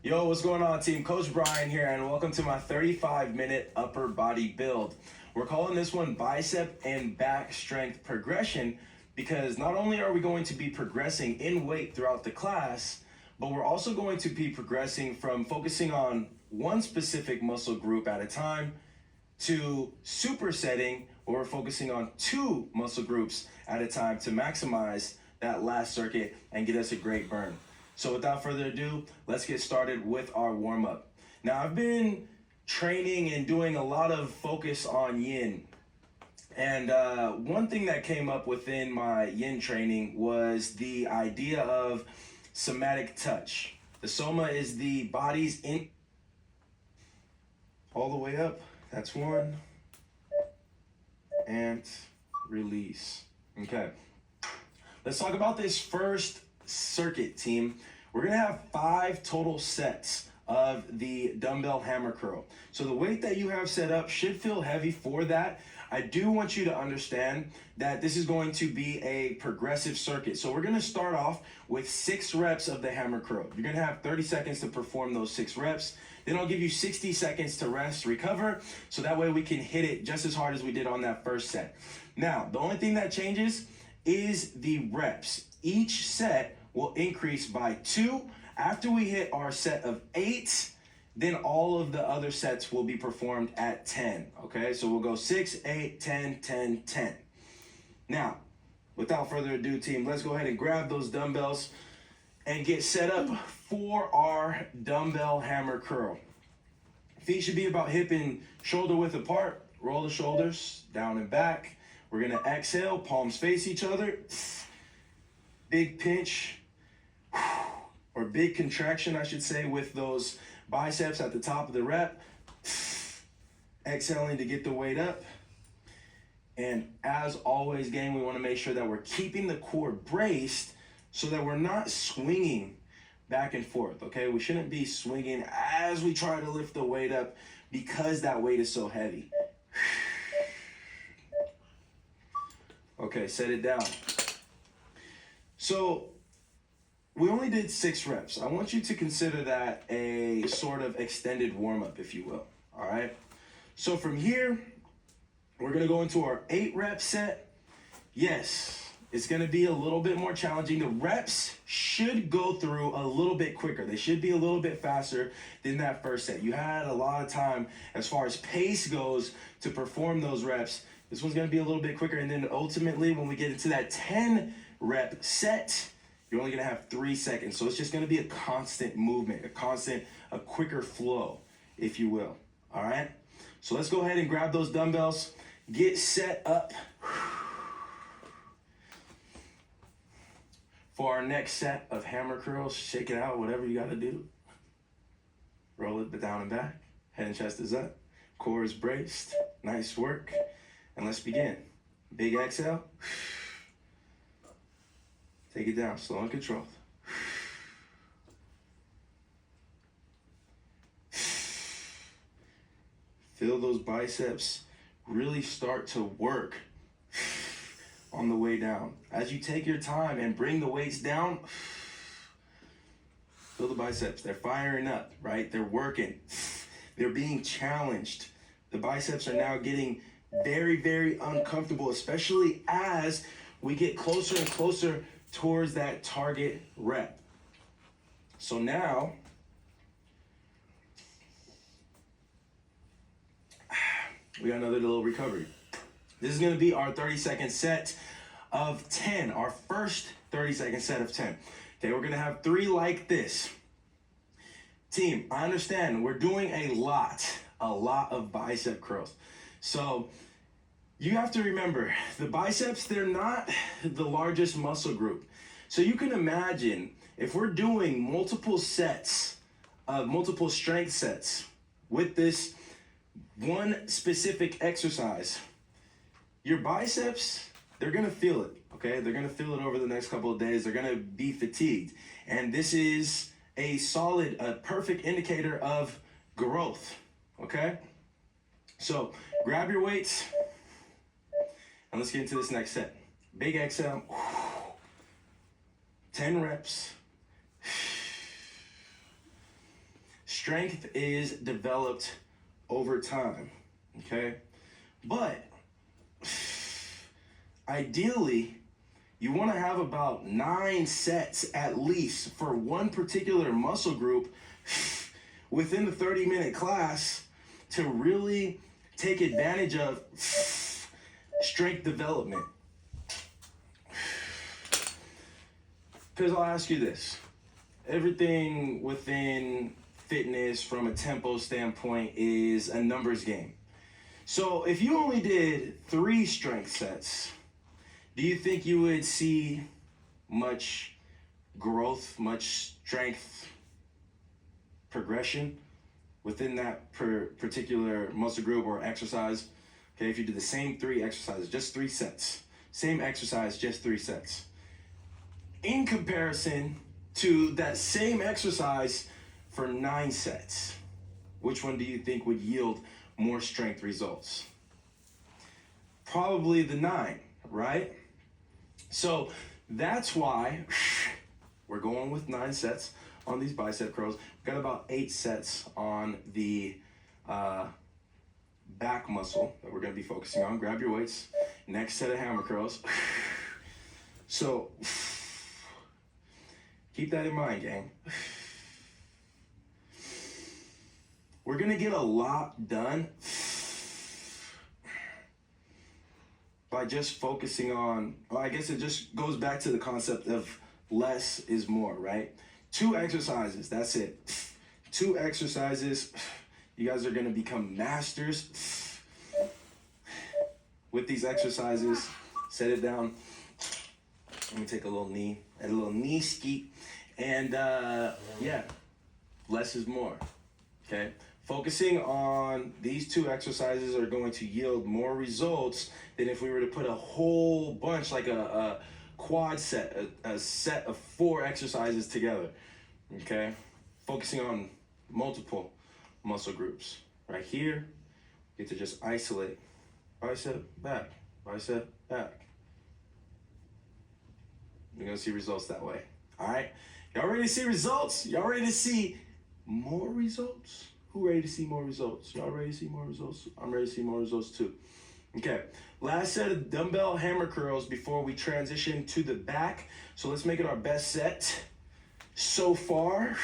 Yo, what's going on, team? Coach Brian here, and welcome to my 35-minute upper body build. We're calling this one bicep and back strength progression because not only are we going to be progressing in weight throughout the class, but we're also going to be progressing from focusing on one specific muscle group at a time to supersetting, where we're focusing on two muscle groups at a time to maximize that last circuit and get us a great burn. So without further ado, let's get started with our warm-up. Now, I've been training and doing a lot of focus on yin. And one thing that came up within my yin training was the idea of somatic touch. The soma is the body's in all the way up. That's one. And release. Okay. Let's talk about this first circuit, team. We're gonna have 5 total sets of the dumbbell hammer curl. So the weight that you have set up should feel heavy for that. I do want you to understand that this is going to be a progressive circuit. So we're gonna start off with 6 reps of the hammer curl. You're gonna have 30 seconds to perform those 6 reps. Then I'll give you 60 seconds to rest, recover, so that way we can hit it just as hard as we did on that first set. Now, the only thing that changes is the reps. Each set will increase by 2. After we hit our set of 8, then all of the other sets will be performed at 10, okay? So we'll go 6, 8, 10, 10, 10. Now, without further ado, team, let's go ahead and grab those dumbbells and get set up for our dumbbell hammer curl. Feet should be about hip and shoulder width apart. Roll the shoulders down and back. We're gonna exhale, palms face each other. Big pinch, or big contraction, I should say, with those biceps at the top of the rep. Exhaling to get the weight up. And as always, gang, we wanna make sure that we're keeping the core braced so that we're not swinging back and forth, okay? We shouldn't be swinging as we try to lift the weight up because that weight is so heavy. Okay, set it down. So we only did 6 reps. I want you to consider that a sort of extended warm-up, if you will, all right? So from here, we're gonna go into our 8-rep set. Yes, it's gonna be a little bit more challenging. The reps should go through a little bit quicker. They should be a little bit faster than that first set. You had a lot of time as far as pace goes to perform those reps. This one's gonna be a little bit quicker, and then ultimately when we get into that 10-rep set, you're only gonna have 3 seconds. So it's just gonna be a constant movement, a quicker flow, if you will, all right? So let's go ahead and grab those dumbbells, get set up for our next set of hammer curls. Shake it out, whatever you gotta do. Roll it down and back, head and chest is up, core is braced, nice work. And let's begin. Big exhale. Take it down, slow and controlled. Feel those biceps really start to work on the way down. As you take your time and bring the weights down, feel the biceps. They're firing up, right? They're working. They're being challenged. The biceps are now getting very, very uncomfortable, especially as we get closer and closer towards that target rep. So now, we got another little recovery. This is gonna be our 30-second set of 10, our first 30-second set of 10. Okay, we're gonna have 3 like this. Team, I understand we're doing a lot of bicep curls. So you have to remember, the biceps, they're not the largest muscle group. So you can imagine if we're doing multiple sets of multiple strength sets with this one specific exercise, your biceps, they're gonna feel it, okay? They're gonna feel it over the next couple of days. They're gonna be fatigued. And this is a perfect indicator of growth, okay? So grab your weights, and let's get into this next set. Big exhale. 10 reps. Strength is developed over time, okay? But ideally, you want to have about 9 sets at least for one particular muscle group within the 30-minute class to really take advantage of strength development. Because I'll ask you this. Everything within fitness from a tempo standpoint is a numbers game. So if you only did 3 strength sets, do you think you would see much growth, much strength progression within that particular muscle group or exercise? Okay, if you do the same 3 exercises, just 3 sets, same exercise, just 3 sets. In comparison to that same exercise for 9 sets, which one do you think would yield more strength results? Probably the 9, right? So that's why we're going with 9 sets on these bicep curls. We've got about 8 sets on the back muscle that we're going to be focusing on. Grab your weights. Next set of hammer curls. So keep that in mind, gang. We're going to get a lot done by just focusing on, well, I guess it just goes back to the concept of less is more, right? 2 exercises, that's it. 2 exercises. You guys are going to become masters with these exercises. Set it down. Let me take a little knee, and a little knee ski. And yeah, less is more, okay? Focusing on these 2 exercises are going to yield more results than if we were to put a whole bunch, like a quad set, a set of 4 exercises together, okay? Focusing on multiple muscle groups. Right here, you get to just isolate bicep, back, bicep, back. You're gonna see results that way, all right? Y'all ready to see results? Y'all ready to see more results? Who ready to see more results? Y'all ready to see more results? I'm ready to see more results too. Okay, last set of dumbbell hammer curls before we transition to the back. So let's make it our best set so far.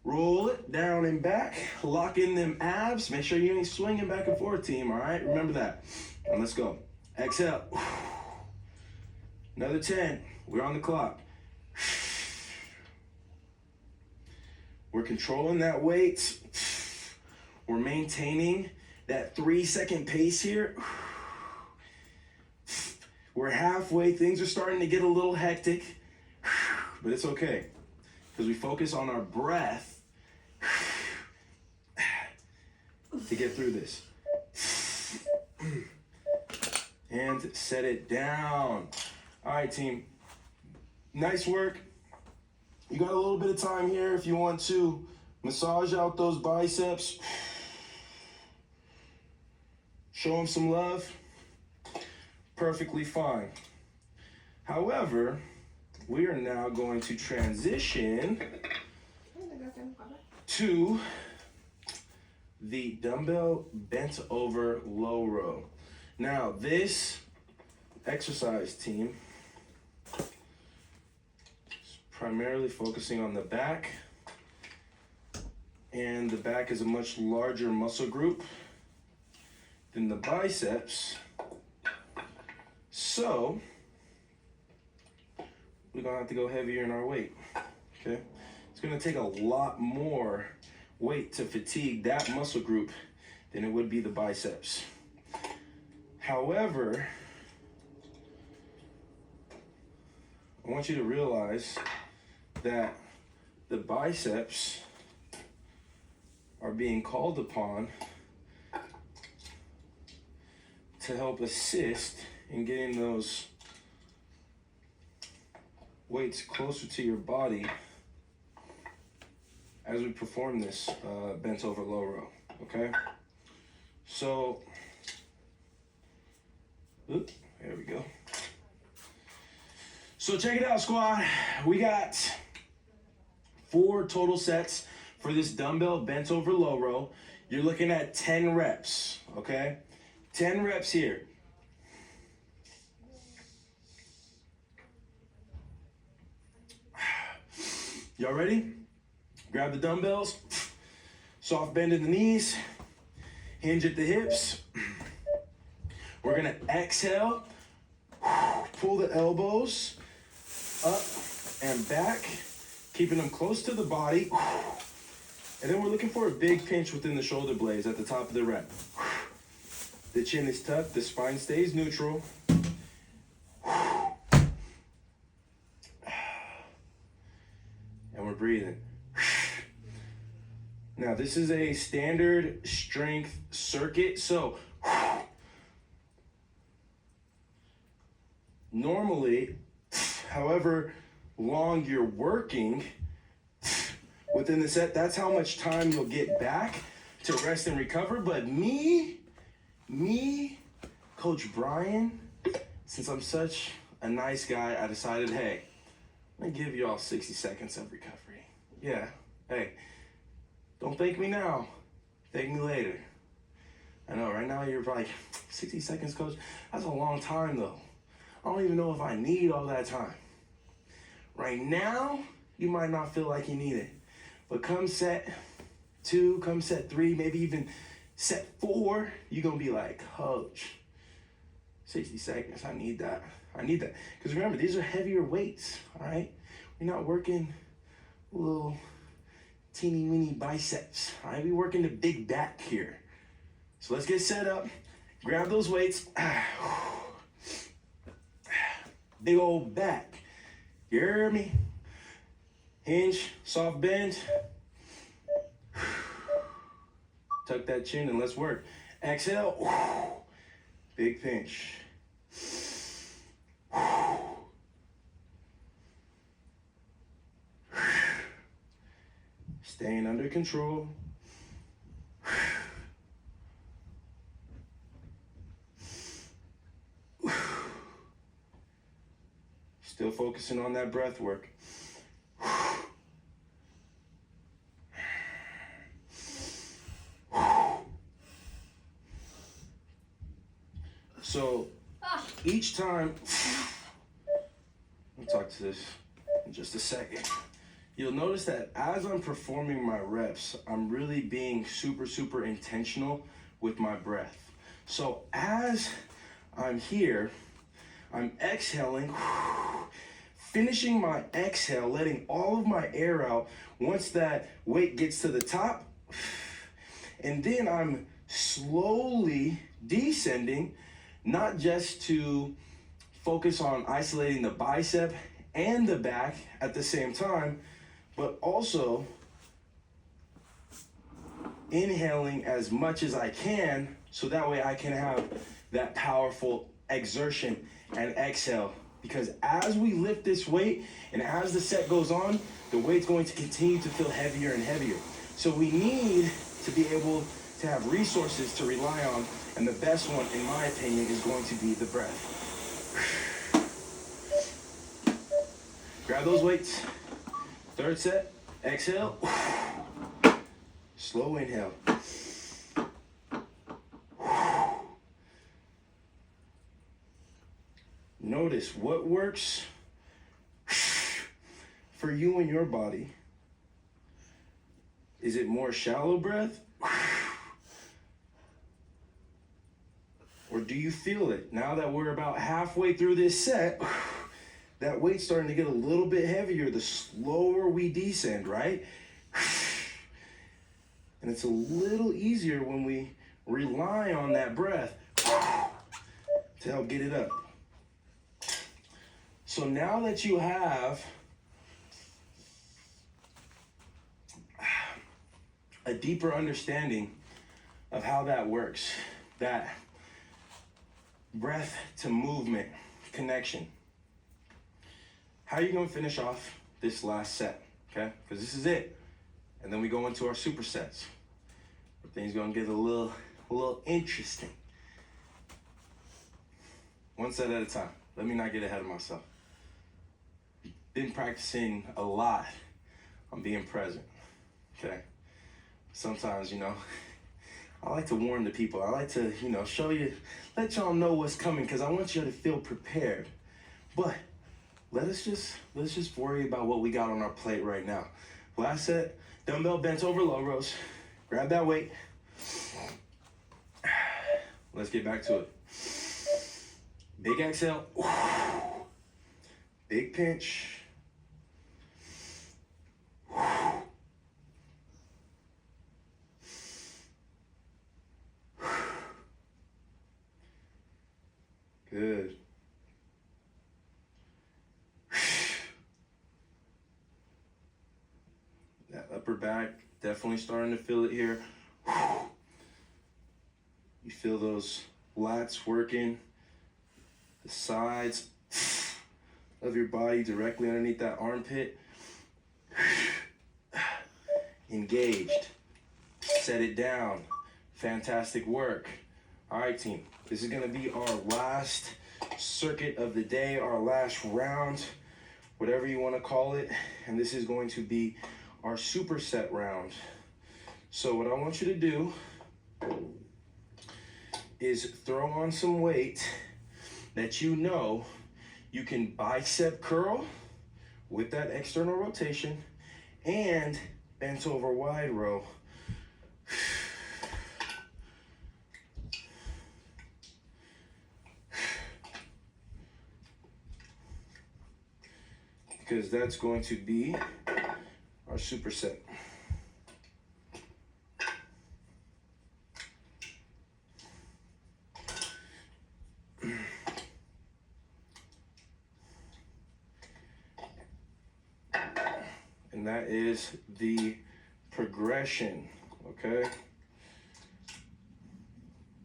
Roll it down and back. Lock in them abs. Make sure you ain't swinging back and forth, team, all right? Remember that. And let's go. Exhale. Another 10. We're on the clock. We're controlling that weight. We're maintaining that 3-second pace here. We're halfway. Things are starting to get a little hectic, but it's okay because we focus on our breath to get through this. And set it down. All right, team. Nice work. You got a little bit of time here if you want to massage out those biceps. Show them some love. Perfectly fine. However, we are now going to transition to the dumbbell bent over low row. Now, this exercise, team, is primarily focusing on the back, and the back is a much larger muscle group than the biceps. So we're gonna have to go heavier in our weight, okay? It's gonna take a lot more weight to fatigue that muscle group than it would be the biceps. However, I want you to realize that the biceps are being called upon to help assist in getting those weights closer to your body as we perform this bent over low row, okay? So, there we go. So check it out, squad. We got 4 total sets For this dumbbell bent over low row, you're looking at 10 reps, okay? 10 reps here. Y'all ready? Grab the dumbbells, soft bend in the knees, hinge at the hips. We're gonna exhale, pull the elbows up and back, keeping them close to the body. And then we're looking for a big pinch within the shoulder blades at the top of the rep. The chin is tucked, the spine stays neutral. And we're breathing. Now, this is a standard strength circuit, so normally, however long you're working within the set, that's how much time you'll get back to rest and recover. But me, Coach Brian, since I'm such a nice guy, I decided, hey, I'm gonna give y'all 60 seconds of recovery. Yeah, hey. Don't thank me now, thank me later. I know, right now you're like, 60 seconds, coach? That's a long time though. I don't even know if I need all that time. Right now, you might not feel like you need it. But come set 2, come set 3, maybe even set 4, you're gonna be like, coach, 60 seconds, I need that. I need that. Because remember, these are heavier weights, all right? We're not working little teeny weeny biceps. All right, we working the big back here. So let's get set up. Grab those weights. Big old back. You hear me? Hinge, soft bend. Tuck that chin and let's work. Exhale. Big pinch. Staying under control. Still focusing on that breath work. So each time, I'll talk to this in just a second. You'll notice that as I'm performing my reps, I'm really being super intentional with my breath. So as I'm here, I'm exhaling, finishing my exhale, letting all of my air out once that weight gets to the top. And then I'm slowly descending, not just to focus on isolating the bicep and the back at the same time, but also inhaling as much as I can so that way I can have that powerful exertion and exhale. Because as we lift this weight and as the set goes on, the weight's going to continue to feel heavier and heavier. So we need to be able to have resources to rely on, and the best one, in my opinion, is going to be the breath. Grab those weights. Third set, exhale. Slow inhale. Notice what works for you and your body. Is it more shallow breath? Or do you feel it? Now that we're about halfway through this set, that weight's starting to get a little bit heavier the slower we descend, right? And it's a little easier when we rely on that breath to help get it up. So now that you have a deeper understanding of how that works, that breath to movement connection, how are you going to finish off this last set, okay? Because this is it. And then we go into our supersets. Things going to get a little interesting. One set at a time. Let me not get ahead of myself. Been practicing a lot on being present. Okay. Sometimes, I like to warn the people. I like to, show you, let y'all know what's coming because I want you to feel prepared. But let's just worry about what we got on our plate right now. Last set, dumbbell bent over low rows. Grab that weight. Let's get back to it. Big exhale. Big pinch. Good. That upper back, definitely starting to feel it here. You feel those lats working, the sides of your body directly underneath that armpit. Engaged. Set it down. Fantastic work. All right, team. This is gonna be our last circuit of the day, our last round, whatever you wanna call it. And this is going to be our superset round. So what I want you to do is throw on some weight that you know you can bicep curl with that external rotation and bent over wide row. Because that's going to be our superset. And that is the progression, okay?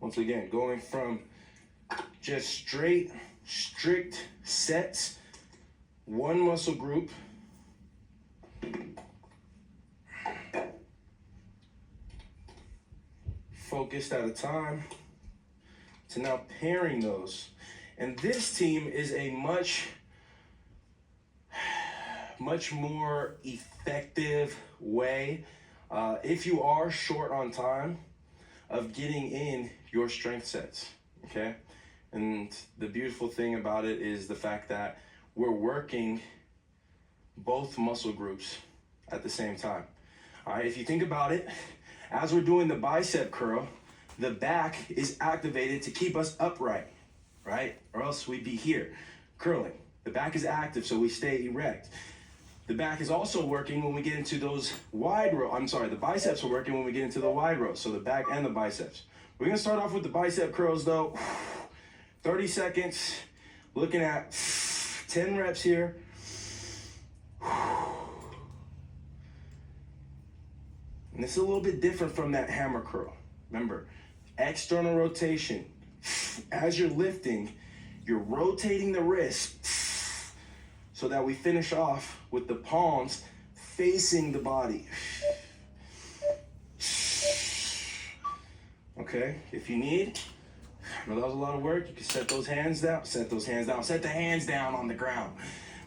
Once again, going from just straight, strict sets, one muscle group, focused at a time, to now pairing those. And this team is a much more effective way, if you are short on time, of getting in your strength sets, okay? And the beautiful thing about it is the fact that we're working both muscle groups at the same time. All right, if you think about it, as we're doing the bicep curl, the back is activated to keep us upright, right? Or else we'd be here curling. The back is active, so we stay erect. The back is also working when we get into those wide row. I'm sorry, the biceps are working when we get into the wide row. So the back and the biceps. We're gonna start off with the bicep curls though. 30 seconds, looking at 10 reps here. And this is a little bit different from that hammer curl. Remember, external rotation. As you're lifting, you're rotating the wrist so that we finish off with the palms facing the body. Okay, if you need, I know that was a lot of work, you can set those hands down, set the hands down on the ground,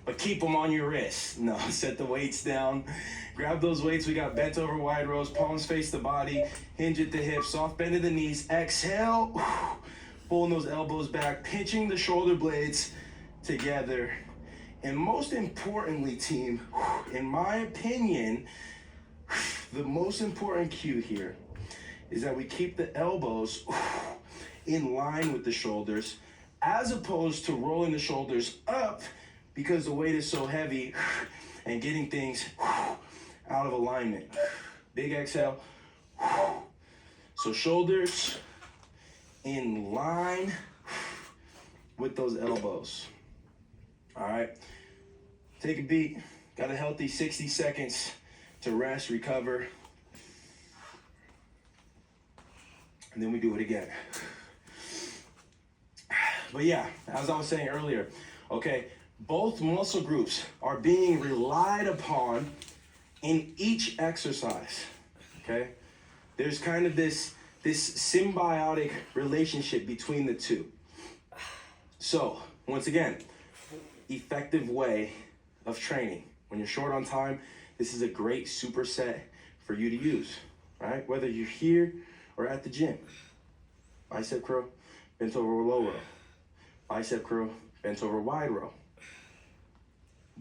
but keep them on your wrists. No, set the weights down, grab those weights, we got bent over wide rows, palms face the body, hinge at the hips, soft bend at the knees, exhale, pulling those elbows back, pinching the shoulder blades together. And most importantly, team, in my opinion, the most important cue here is that we keep the elbows in line with the shoulders as opposed to rolling the shoulders up because the weight is so heavy and getting things out of alignment. Big exhale. So shoulders in line with those elbows. All right, take a beat. Got a healthy 60 seconds to rest, recover. And then we do it again. But yeah, as I was saying earlier, okay, both muscle groups are being relied upon in each exercise, okay? There's kind of this symbiotic relationship between the two. So, once again, effective way of training. When you're short on time, this is a great superset for you to use, right? Whether you're here or at the gym. Bicep curl, bent over low row. Bicep curl, bent over wide row.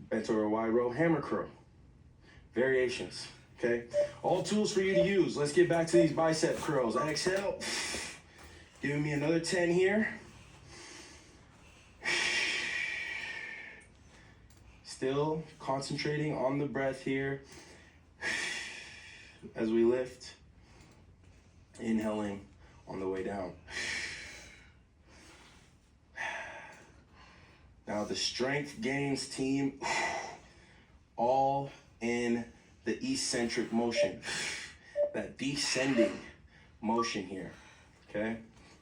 Bent over wide row, hammer curl. Variations, okay? All tools for you to use. Let's get back to these bicep curls. Exhale. Giving me another 10 here. Still concentrating on the breath here as we lift. Inhaling on the way down. Now the strength gains team, all in the eccentric motion, that descending motion here, okay?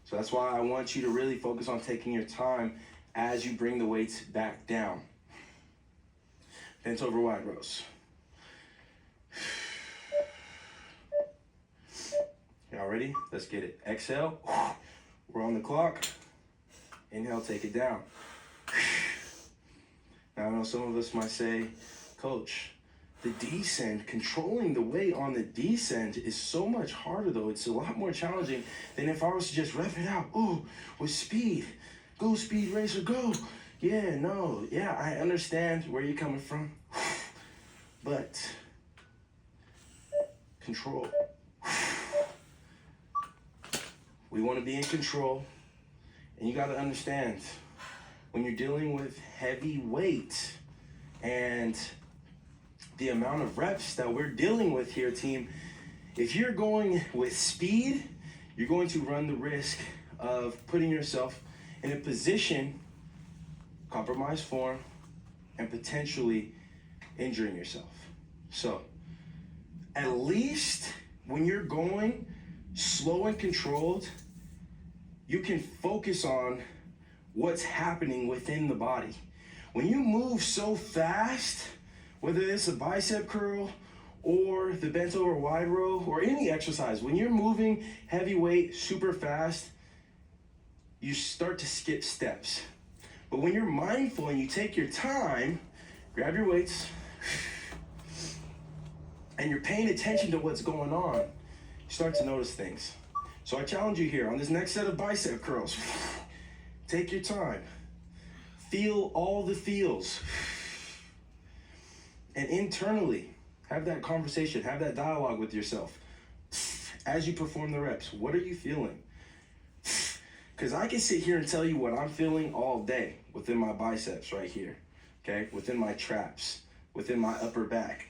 So that's why I want you to really focus on taking your time as you bring the weights back down. Bent over wide rows. Y'all ready? Let's get it. Exhale. We're on the clock. Inhale, take it down. Now I know some of us might say, Coach, the descent, controlling the weight on the descent is so much harder though. It's a lot more challenging than if I was to just rep it out. Ooh, with speed. Go Speed Racer, go. Yeah, no, yeah, I understand where you're coming from. But control. We want to be in control. And you got to understand, when you're dealing with heavy weight and the amount of reps that we're dealing with here, team, if you're going with speed, you're going to run the risk of putting yourself in a position, compromised form, and potentially injuring yourself. So, at least when you're going slow and controlled, you can focus on what's happening within the body. When you move so fast, whether it's a bicep curl or the bent over wide row or any exercise, when you're moving heavy weight super fast, you start to skip steps. But when you're mindful and you take your time, grab your weights, and you're paying attention to what's going on, you start to notice things. So I challenge you here on this next set of bicep curls, take your time, feel all the feels, and internally have that conversation, have that dialogue with yourself as you perform the reps. What are you feeling? Because I can sit here and tell you what I'm feeling all day within my biceps right here, okay? Within my traps, within my upper back.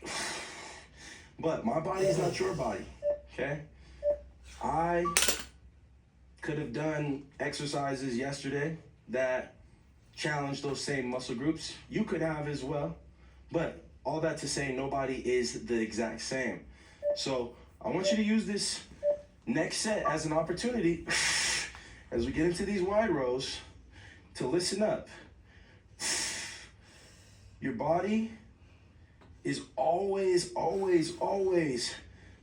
But my body is not your body, okay? I could have done exercises yesterday that challenged those same muscle groups. You could have as well. But all that to say, nobody is the exact same. So I want you to use this next set as an opportunity as we get into these wide rows to listen up. Your body is always, always, always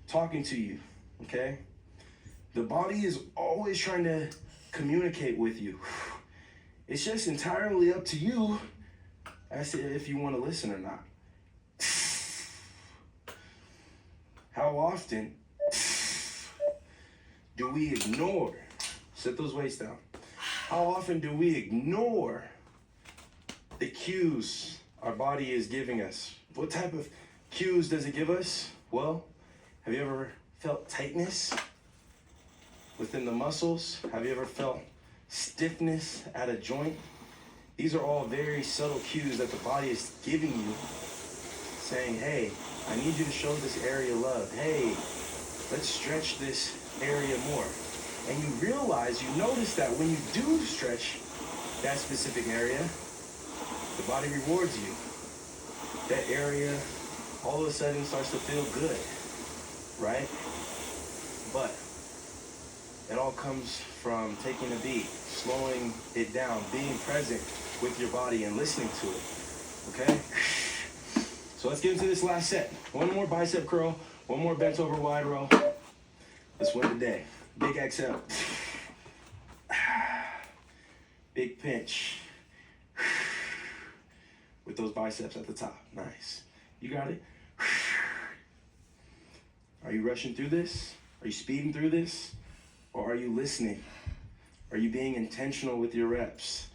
talking to you, okay? The body is always trying to communicate with you. It's just entirely up to you as to if you want to listen or not. How often do we ignore? Set those weights down. How often do we ignore the cues our body is giving us? What type of cues does it give us? Well, have you ever felt tightness within the muscles? Have you ever felt stiffness at a joint? These are all very subtle cues that the body is giving you, saying, hey, I need you to show this area love. Hey, let's stretch this area more. And you realize, you notice that when you do stretch that specific area, the body rewards you. That area all of a sudden starts to feel good, right? But it all comes from taking a beat, slowing it down, being present with your body and listening to it, okay? So let's get into this last set. One more bicep curl, one more bent over wide row. Let's win the day. Big exhale. Big pinch. With those biceps at the top. Nice. You got it? All Are you rushing through this? Are you speeding through this? Or are you listening? Are you being intentional with your reps?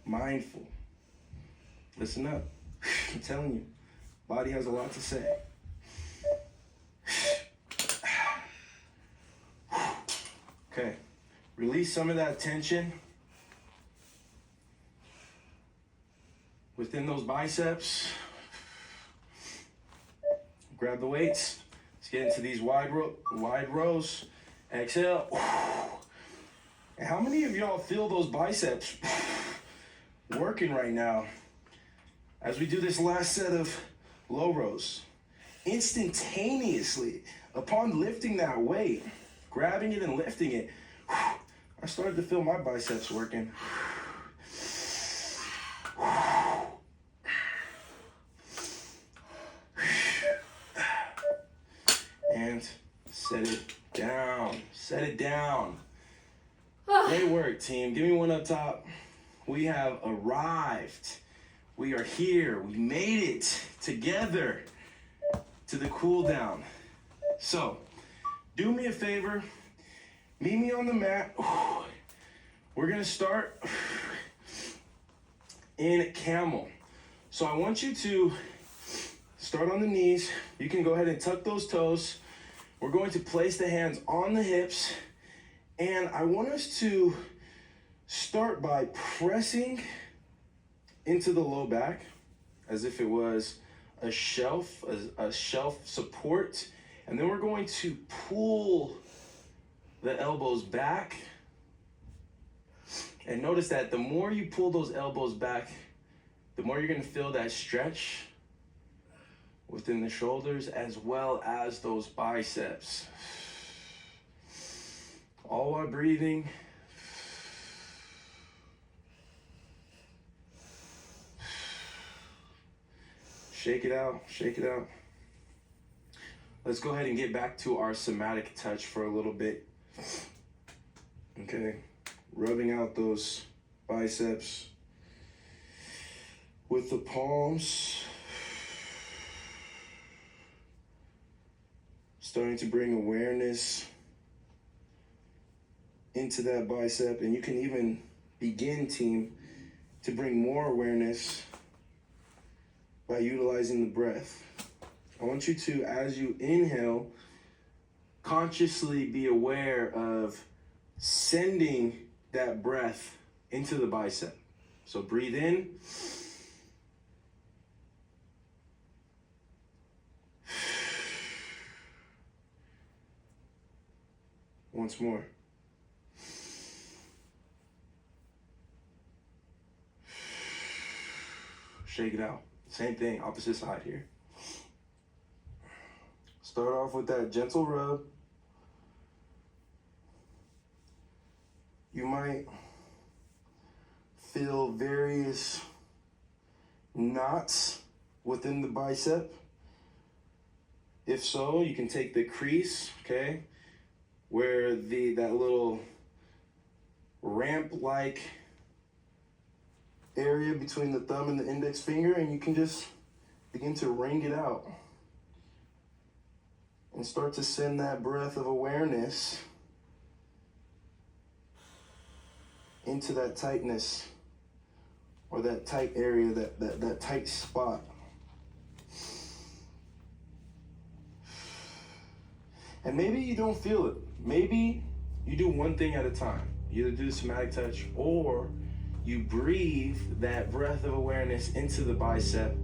Mindful. Listen up. I'm telling you, body has a lot to say. Okay, release some of that tension within those biceps. Grab the weights. Let's get into these wide rows. Exhale. And how many of y'all feel those biceps working right now as we do this last set of low rows? Instantaneously, upon lifting that weight, grabbing it and lifting it, I started to feel my biceps working. And set it down. Set it down. Great work, team. Give me one up top. We have arrived. We are here. We made it together to the cool down. So, do me a favor. Meet me on the mat. We're gonna start in camel. So I want you to start on the knees. You can go ahead and tuck those toes. We're going to place the hands on the hips. And I want us to start by pressing into the low back as if it was a shelf support. And then we're going to pull the elbows back. And notice that the more you pull those elbows back, the more you're gonna feel that stretch within the shoulders as well as those biceps. All while breathing. Shake it out, shake it out. Let's go ahead and get back to our somatic touch for a little bit. Okay, rubbing out those biceps with the palms. Starting to bring awareness into that bicep, and you can even begin, team, to bring more awareness by utilizing the breath. I want you to, as you inhale, consciously be aware of sending that breath into the bicep. So breathe in. Once more. Shake it out. Same thing, opposite side here. Start off with that gentle rub. You might feel various knots within the bicep. If so, you can take the crease, okay, where that little ramp-like area between the thumb and the index finger, and you can just begin to wring it out and start to send that breath of awareness into that tightness or that tight area, that tight spot. And maybe you don't feel it. Maybe you do one thing at a time. You either do the somatic touch or you breathe that breath of awareness into the bicep